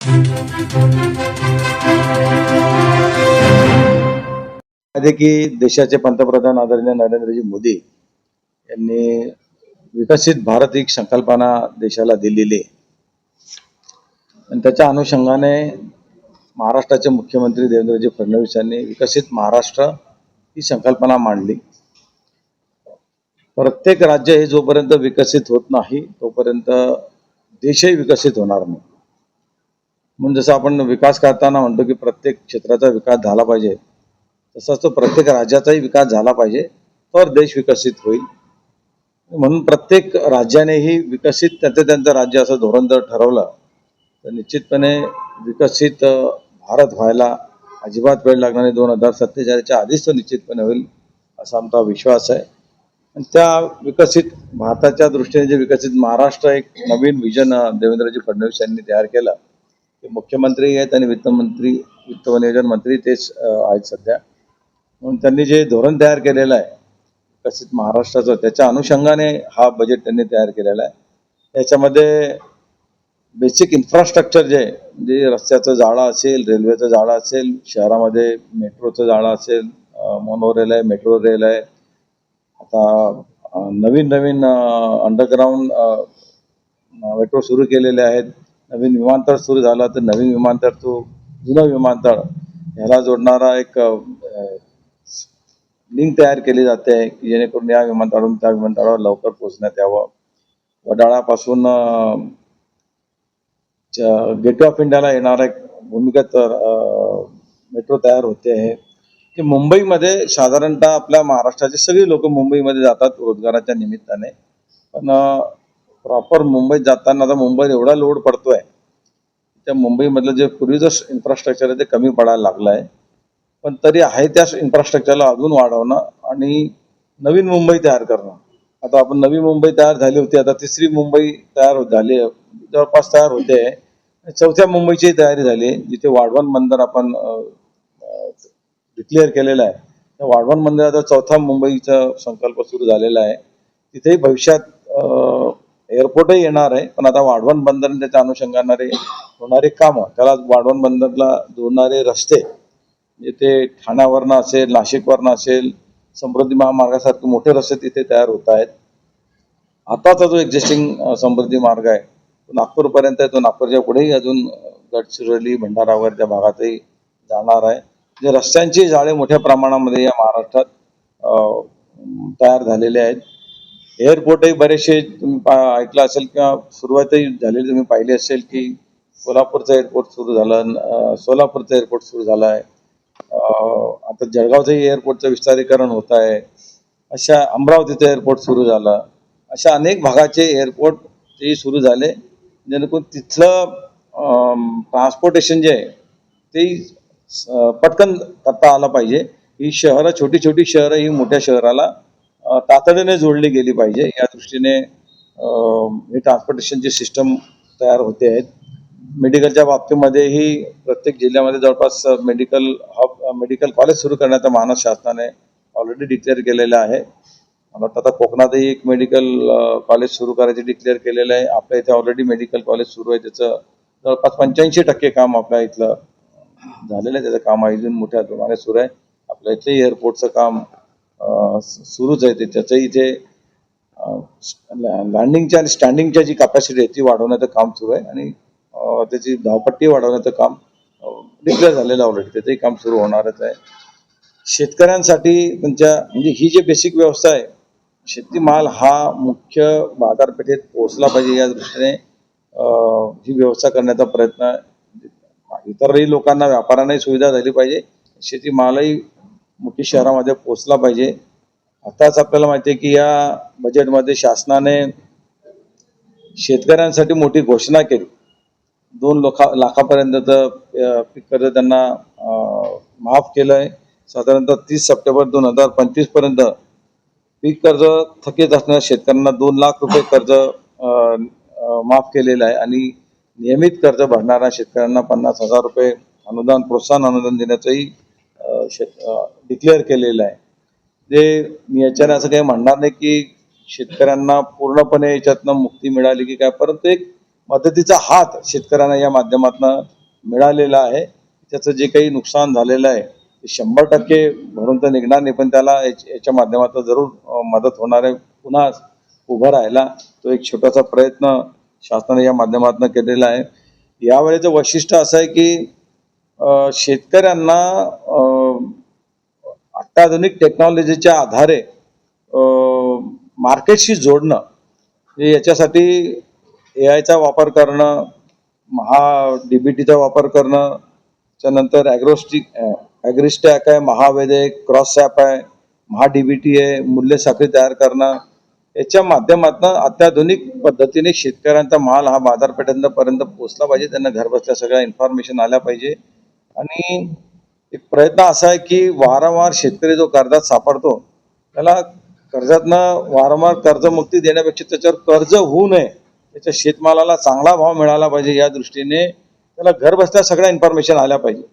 आहे की देशाचे पंतप्रधान आदरणीय नरेंद्रजी मोदी यांनी विकसित भारत ही संकल्पना देशाला दिलेली आहे आणि त्याच्या अनुषंगाने महाराष्ट्राचे मुख्यमंत्री देवेंद्रजी फडणवीस यांनी विकसित महाराष्ट्र ही संकल्पना मांडली। प्रत्येक राज्य हे जोपर्यंत विकसित होत नाही तोपर्यंत देशही विकसित होणार नाही। म्हणून जसं आपण विकास करताना म्हणतो की प्रत्येक क्षेत्राचा विकास झाला पाहिजे, तसाच तो प्रत्येक राज्याचाही विकास झाला पाहिजे तर देश विकसित होईल। म्हणून प्रत्येक राज्यानेही विकसित त्यांचं राज्य असं धोरण जर ठरवलं तर निश्चितपणे विकसित भारत व्हायला अजिबात वेळ लागणार नाही। 2047च्या आधीच तो निश्चितपणे होईल असा आमचा विश्वास आहे। आणि त्या विकसित भारताच्या दृष्टीने जे विकसित महाराष्ट्र एक नवीन विजन देवेंद्रजी फडणवीस यांनी तयार केलं। ते मुख्यमंत्री आहेत आणि वित्त व नियोजन मंत्री तेच आहेत सध्या। म्हणून त्यांनी जे धोरण तयार केलेलं आहे विकसित महाराष्ट्राचं, त्याच्या अनुषंगाने हा बजेट त्यांनी तयार केलेला आहे। याच्यामध्ये बेसिक इन्फ्रास्ट्रक्चर जे म्हणजे रस्त्याचं जाळं असेल, रेल्वेचं जाळं असेल, शहरामध्ये मेट्रोचं जाळं असेल, मोनो रेल आहे, मेट्रो रेल आहे, आता नवीन अंडरग्राऊंड मेट्रो सुरू केलेले आहेत। नवीन विमानतळ सुरू झालं तर नवीन विमानतळ तो जुनं विमानतळ ह्याला जोडणारा एक लिंक तयार केली जाते की जेणेकरून या विमानतळावरून त्या विमानतळावर लवकर पोहोचण्यात यावं। वडाळापासून गेटवे ऑफ इंडियाला येणारा एक भूमिगत मेट्रो तयार होते आहे की मुंबईमध्ये साधारणतः आपल्या महाराष्ट्राचे सगळे लोक मुंबईमध्ये जातात रोजगाराच्या निमित्ताने। पण प्रॉपर मुंबईत जाताना आता मुंबईत एवढा लोड पडतोय त्या मुंबईमधलं जे पूर्वीचं इन्फ्रास्ट्रक्चर आहे ते कमी पडायला लागलं आहे। पण तरी आहे त्या इन्फ्रास्ट्रक्चरला अजून वाढवणं आणि नवीन मुंबई तयार करणं। आता आपण नवी मुंबई तयार झाली होती, आता तिसरी मुंबई तयार झाली, जवळपास तयार होते। चौथ्या मुंबईची तयारी झाली जिथे वाढवण बंदर आपण डिक्लेअर केलेला आहे। त्या वाढवण बंदराचा चौथा मुंबईचा संकल्प सुरू झालेला आहे। तिथेही भविष्यात एअरपोर्टही येणार आहे, पण आता वाढवण बंदर आणि त्याच्या अनुषंगाने होणारे कामं, त्याला वाढवण बंदरला जोडणारे रस्ते जिथे ठाण्यावरनं असेल, नाशिकवरनं असेल, समृद्धी महामार्गासारखे मोठे रस्ते तिथे तयार होत आहेत। आताचा जो एक्झिस्टिंग समृद्धी मार्ग आहे तो नागपूरपर्यंत आहे, तो नागपूरच्या पुढेही अजून गडचिरोली भंडारावर त्या भागातही जाणार आहे। जे रस्त्यांची जाळे मोठ्या प्रमाणामध्ये या महाराष्ट्रात तयार झालेले आहेत। एअरपोर्टही बरेचसे तुम्ही ऐकलं असेल किंवा सुरुवातही झालेली तुम्ही पाहिली असेल की कोल्हापूरचं एअरपोर्ट सुरू झालं, सोलापूरचं एअरपोर्ट सुरू झालं आहे, आता जळगावचंही एअरपोर्टचं विस्तारीकरण होत आहे, अशा अमरावतीचं एअरपोर्ट सुरू झालं, अशा अनेक भागाचे एअरपोर्ट तेही सुरू झाले जेणेकरून तिथलं ट्रान्सपोर्टेशन जे आहे ते पटकन करता आलं पाहिजे। ही शहरं छोटी शहरं ही मोठ्या शहराला तातडीने जोडली गेली पाहिजे, या दृष्टीने ही ट्रान्सपोर्टेशनची सिस्टम तयार होते आहेत। मेडिकलच्या बाबतीमध्येही प्रत्येक जिल्ह्यामध्ये जवळपास मेडिकल कॉलेज सुरू करण्याचा महाराष्ट्र शासनाने ऑलरेडी डिक्लेअर केलेलं आहे। मला वाटतं आता कोकणातही एक मेडिकल कॉलेज सुरू करायचे डिक्लेअर केलेलं आहे। आपल्या इथे ऑलरेडी मेडिकल कॉलेज सुरू आहे, त्याचं जवळपास 85% काम आपल्या इथलं झालेलं आहे, त्याचं काम अजून मोठ्या प्रमाणात सुरू आहे। आपल्या इथे एअरपोर्टचं काम सुरूच आहे, त्याचंही इथे लँडिंगच्या आणि स्टँडिंगच्या जी कॅपॅसिटी आहे ती वाढवण्याचं काम सुरू आहे आणि त्याची धावपट्टी वाढवण्याचं काम डिक्लेअर झालेलं ऑलरेडी, त्याचंही काम सुरू होणारच आहे। शेतकऱ्यांसाठी त्यांच्या म्हणजे ही जी बेसिक व्यवस्था आहे, शेतीमाल हा मुख्य बाजारपेठेत पोहोचला पाहिजे या दृष्टीने ही व्यवस्था करण्याचा प्रयत्न आहे। इतरही लोकांना व्यापाऱ्यांनाही सुविधा झाली पाहिजे, शेतीमालही मुख्य शहरामध्ये पोहोचला पाहिजे। आताच आपल्याला माहिती आहे की या बजेटमध्ये शासनाने शेतकऱ्यांसाठी मोठी घोषणा केली, 2 लाखापर्यंतचं पीक कर्ज त्यांना माफ केलं आहे। साधारणतः 30 सप्टेंबर 2025 पर्यंत पीक कर्ज थकीत असणाऱ्या शेतकऱ्यांना 2 लाख रुपये कर्ज माफ केलेलं आहे आणि नियमित कर्ज भरणाऱ्या शेतकऱ्यांना 50,000 रुपये अनुदान, प्रोत्साहन अनुदान देण्याचंही डिक्लेअर केलेलं आहे। जे मी याच्याने असं काही म्हणणार नाही की शेतकऱ्यांना पूर्णपणे याच्यातनं मुक्ती मिळाली की काय, परंतु एक मदतीचा हात शेतकऱ्यांना या माध्यमातून मिळालेलं आहे. त्याचं जे काही नुकसान झालेलं आहे ते 100% भरून तर निघणार नाही, पण त्याला याच्या माध्यमातून जरूर मदत होणार आहे. पुन्हा उभं राहायला तो एक छोटासा प्रयत्न शासनाने या माध्यमातून केलेला आहे. यावेळेचं वैशिष्ट्य असं आहे की शेतकऱ्यांना अत्याधुनिक टेक्नॉलॉजीच्या आधारे मार्केटशी जोडणं, याच्यासाठी AI चा वापर करणं, DBTचा वापर करणं, त्यानंतर ॲग्रिस्टॅक आहे, महावेद आहे, क्रॉसॲप आहे, DBT आहे, मूल्य साखळी तयार करणं, याच्या माध्यमातून अत्याधुनिक पद्धतीने शेतकऱ्यांचा माल हा बाजारपेठांपर्यंत पोहोचला पाहिजे. त्यांना घरबसल्या सगळ्या इन्फॉर्मेशन आल्या पाहिजे. आणि एक प्रयत्न असा आहे की वारंवार शेतकरी जो कर्जात सापडतो त्याला कर्जातनं वारंवार कर्जमुक्ती देण्यापेक्षा त्याच्यावर कर्ज होऊ नये, त्याच्या शेतमालाला चांगला भाव मिळाला पाहिजे, या दृष्टीने त्याला घर बसल्या सगळ्या इन्फॉर्मेशन आल्या पाहिजे.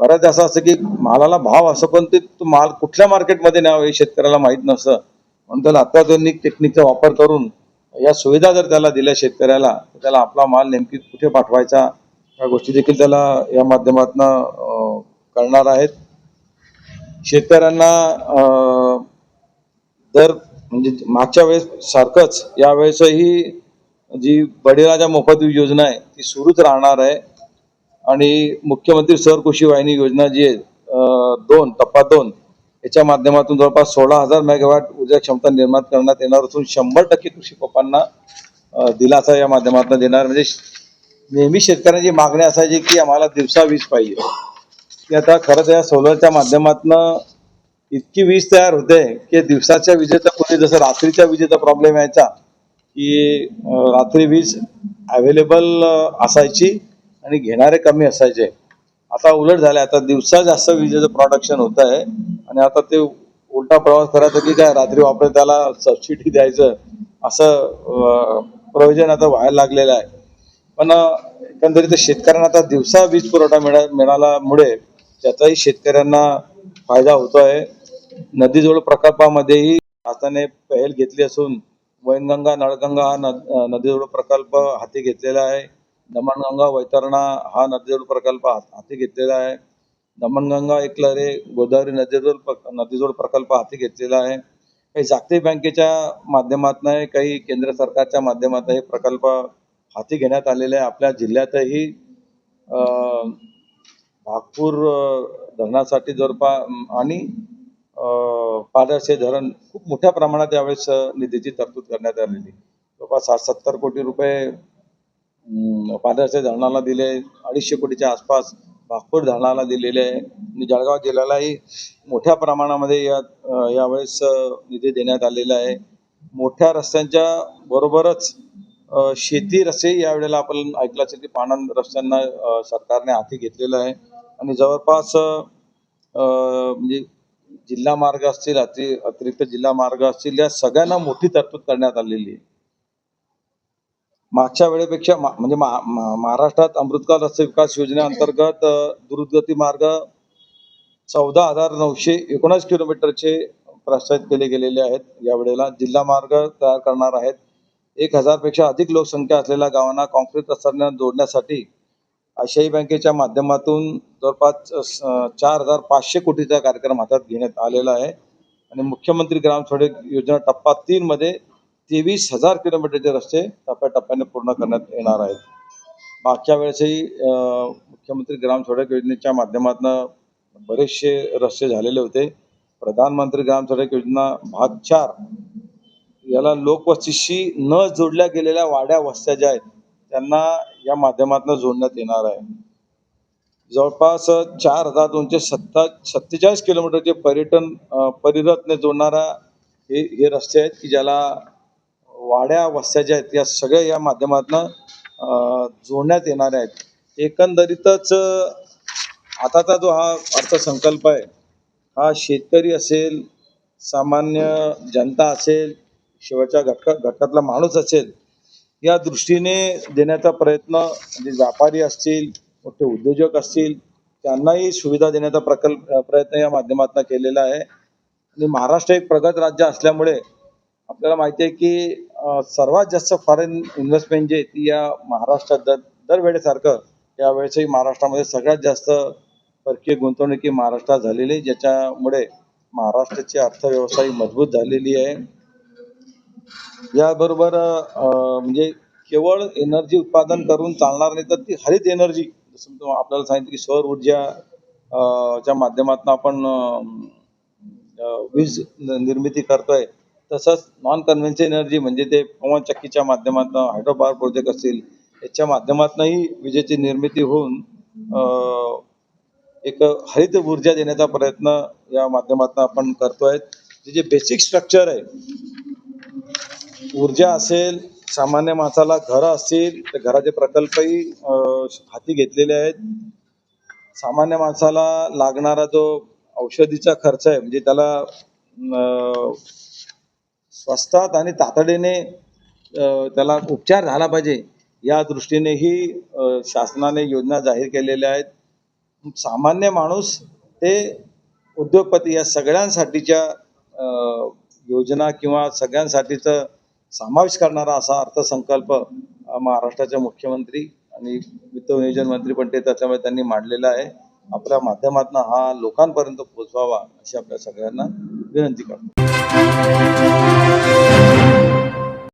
बऱ्याच असं असतं की मालाला भाव असं, पण ते तो माल कुठल्या मार्केटमध्ये न्यावं हे शेतकऱ्याला माहीत नसतं. म्हणून त्याला अत्याधुनिक टेक्निकचा वापर करून या सुविधा जर त्याला दिल्या शेतकऱ्याला, तर त्याला आपला माल नेमकी कुठे पाठवायचा या गोष्टी देखील त्याला या माध्यमातून कळणार आहेत. शेतकऱ्यांना दर म्हणजे मागच्या वेळेस सारखंच यावेळेसही जी बळीराजा मोफत वीज योजना आहे ती सुरूच राहणार आहे. आणि मुख्यमंत्री सौर कृषी वाहिनी योजना जी आहे टप्पा 2 याच्या माध्यमातून जवळपास 16,000 मेगावॅट ऊर्जा क्षमता निर्माण करण्यात येणार असून 100% कृषी पंपांना दिलासा या माध्यमातून देणार. म्हणजे नेहमी शेतकऱ्यांची मागणी असायची की आम्हाला दिवसा वीज पाहिजे, की आता खरंच या सोलरच्या माध्यमातून इतकी वीज तयार होते की दिवसाच्या विजेचा, पूर्वी जसं रात्रीच्या विजेचा प्रॉब्लेम यायचा की रात्री वीज अवेलेबल असायची आणि घेणारे कमी असायचे. आता उलट झालं, आता दिवसा जास्त विजेचं प्रोडक्शन होत आहे आणि आता ते उलटा प्रवास करायचं की काय रात्री वापरेल त्याला सबसिडी द्यायचं, असं प्रयोजन आता व्हायला लागलेलं आहे. पण एकंदरीत शेतकऱ्यांना आता दिवसा वीज पुरवठा मिळाल्यामुळे त्याचाही शेतकऱ्यांना फायदा होतो आहे. नदीजोड प्रकल्पामध्येही शासनाने पहल घेतली असून वैनगंगा नळगंगा हा नदीजोड प्रकल्प हाती घेतलेला आहे. दमणगंगा वैतरणा हा नदीजोड प्रकल्प हाती घेतलेला आहे. दमणगंगा एकलहरे गोदावरी नदीजोड प्रकल्प हाती घेतलेला आहे. काही जागतिक बँकेच्या माध्यमातून, काही केंद्र सरकारच्या माध्यमातून हे प्रकल्प हाती घेण्यात आलेले आहे. आपल्या जिल्ह्यातही भागपूर धरणासाठी जवळपास आणि पाडळसे धरण खूप मोठ्या प्रमाणात यावेळेस निधीची तरतूद करण्यात आलेली. जवळपास 60-70 कोटी रुपये पाडळसे धरणाला दिले, 250 कोटीच्या आसपास भागपूर धरणाला दिलेले आहे. आणि जळगाव जिल्ह्यालाही मोठ्या प्रमाणामध्ये यावेळेस निधी देण्यात आलेला आहे. मोठ्या रस्त्यांच्या बरोबरच शेती रस्ते यावेळेला आपण ऐकलं असेल की पाणंद रस्त्यांना सरकारने हाती घेतलेलं आहे. आणि जवळपास म्हणजे जिल्हा मार्ग असतील, अतिरिक्त जिल्हा मार्ग असतील, या सगळ्यांना मोठी तरतूद करण्यात आलेली आहे. मागच्या वेळेपेक्षा म्हणजे महाराष्ट्रात अमृतकाल रस्ते विकास योजनेअंतर्गत द्रुतगती मार्ग 14,919 किलोमीटरचे प्रस्तावित केले गेलेले आहेत. यावेळेला जिल्हा मार्ग तयार करणार आहेत. 1,000 पेक्षा अधिक लोकसंख्या असलेल्या गावांना कॉन्क्रीट रस्त्यांना जोडण्यासाठी आशियाई बँकेच्या माध्यमातून जवळपास 4,500 कोटीचा कार्यक्रम हातात घेण्यात आलेला आहे. आणि मुख्यमंत्री ग्राम सडक योजना टप्पा 3 मध्ये 23,000 किलोमीटरचे रस्ते टप्प्याटप्प्याने पूर्ण करण्यात येणार आहेत. मागच्या वेळेसही मुख्यमंत्री ग्राम सडक योजनेच्या माध्यमातून बरेचसे रस्ते झालेले होते. प्रधानमंत्री ग्राम सडक योजना भाग 4 याला लोकवस्तीशी न जोडल्या गेलेल्या वाड्या वस्त्या ज्या आहेत त्यांना या माध्यमातून जोडण्यात येणार आहे. जवळपास 4,247 किलोमीटरचे परिरथने जोडणारा हे रस्ते आहेत की ज्याला वाड्या वस्त्या ज्या आहेत या सगळ्या या माध्यमातून जोडण्यात येणार आहेत. एकंदरीतच आताचा जो हा अर्थसंकल्प आहे हा शेतकरी असेल, सामान्य जनता असेल, शेवटच्या घटकातला माणूस असेल, या दृष्टीने देण्याचा प्रयत्न, म्हणजे व्यापारी असतील, मोठे उद्योजक असतील, त्यांनाही सुविधा देण्याचा प्रयत्न या माध्यमातून केलेला आहे. आणि महाराष्ट्र एक प्रगत राज्य असल्यामुळे आपल्याला माहिती आहे की सर्वात जास्त फॉरेन इन्व्हेस्टमेंट जी आहे ती या महाराष्ट्रात दरवेळेसारखं यावेळेसही महाराष्ट्रामध्ये सगळ्यात जास्त परकीय गुंतवणुकी महाराष्ट्रात झालेली आहे, ज्याच्यामुळे महाराष्ट्राची अर्थव्यवस्था ही मजबूत झालेली आहे. याबरोबर म्हणजे केवळ एनर्जी उत्पादन करून चालणार नाही, तर ती हरित एनर्जी, जसं मी आपल्याला सांगितलं की सौर ऊर्जा च्या माध्यमातून आपण वीज निर्मिती करतोय. तसंच नॉन कन्व्हेन्शनल एनर्जी म्हणजे ते पवनचक्कीच्या माध्यमातून, हायड्रो पॉवर प्रोजेक्ट असतील, याच्या माध्यमातूनही विजेची निर्मिती होऊन एक हरित ऊर्जा देण्याचा प्रयत्न या माध्यमातून आपण करतोय. जे बेसिक स्ट्रक्चर आहे, ऊर्जा असेल, सामान्य माणसाला घरं असतील, तर घराचे प्रकल्पही हाती घेतलेले आहेत. सामान्य माणसाला लागणारा जो औषधीचा खर्च आहे, म्हणजे त्याला स्वस्तात आणि तातडीने त्याला उपचार झाला पाहिजे, या दृष्टीनेही शासनाने योजना जाहीर केलेल्या आहेत. सामान्य माणूस ते उद्योगपती या सगळ्यांसाठीच्या योजना किंवा सगळ्यांसाठीचं समावेश करणारा असा अर्थसंकल्प महाराष्ट्राचे मुख्यमंत्री आणि वित्त नियोजन मंत्री पण ते त्याच्यामध्ये त्यांनी मांडलेला आहे. आपल्या माध्यमातून हा लोकांपर्यंत पोहोचवावा अशी आपल्या सगळ्यांना विनंती करतो.